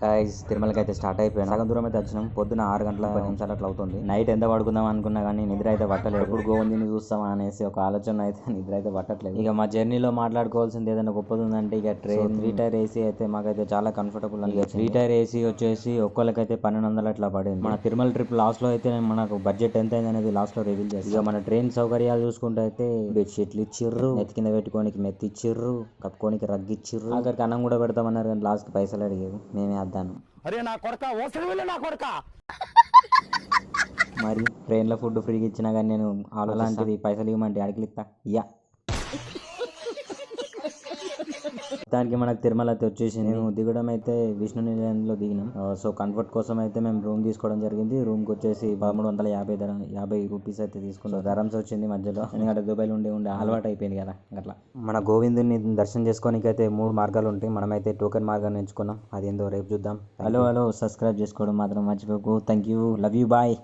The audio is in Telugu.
గైస్ తిరుమలకి అయితే స్టార్ట్ అయిపోయాను. సగం దూరం అయితే వచ్చినాం. పొద్దున 6 గంటల 10 నిమిషాలు అట్లా అవుతుంది. నైట్ ఎంత పడుకుందాం అనుకున్నా కానీ నిద్ర అయితే పట్టలేదు. ఇప్పుడు గోవిందుని చూస్తామా అనేసి ఒక ఆలోచన అయితే నిద్ర అయితే పట్టట్లేదు. ఇక మా జర్నీలో మాట్లాడుకోవాల్సింది ఏదైనా గొప్పది ఉందంటే ఇక ట్రైన్ 3 టైర్ ఏసీ అయితే మాకైతే చాలా కంఫర్టబుల్ అని. 3 టైర్ ఏసీ వచ్చేసి ఒక్కళ్ళకైతే 1200 అట్లా పడింది. మన తిరుమల ట్రిప్ లాస్ట్ లో అయితే మనకు బడ్జెట్ ఎంత అయింది అనేది లాస్ట్ లో రివీల్ చేస్తాం. ఇక మన ట్రైన్ సౌకర్యాలు చూసుకుంటే అయితే బెడ్షీట్లు ఇచ్చిర్రు, నెత్తి కింద పెట్టుకోనికి మెత్తి ఇచ్చిర్రు, కప్పుకోనికి రగ్గిచ్చిర్రు, ఆఖరికి అన్నం కూడా పెడతామన్నారు కానీ లాస్ట్ పైసలు అడిగేది మేమే అద్దాను. అరే నా కొడక ఓసలి నా కొడక. మరి ట్రైన్లో ఫుడ్ ఫ్రీగా ఇచ్చినా కానీ నేను అలాంటిది పైసలు ఇవ్వమంటే అడిగిలి ఇస్తా ఇయ్యా. దానికి మనకు తిరుమల అయితే వచ్చేసి మేము దిగడం అయితే విష్ణు నిలయంలో దిగినాం. సో కంఫర్ట్ కోసం అయితే మేము రూమ్ తీసుకోవడం జరిగింది. రూమ్ కి వచ్చేసి 1350 రూపీస్ అయితే తీసుకున్నాం. ధరమ్స్ వచ్చింది మధ్యలో, ఎందుకంటే దుబాయ్లో ఉండి అలవాటు అయిపోయింది కదా అట్లా. మన గోవిందుని దర్శనం చేసుకోనికి అయితే 3 మార్గాలు ఉంటాయి. మనమైతే టోకెన్ మార్గాన్ని ఎంచుకున్నాం. అదేందో రేపు చూద్దాం. హలో సబ్స్క్రైబ్ చేసుకోవడం మాత్రం మర్చిపోకు. Thank you, love you, bye.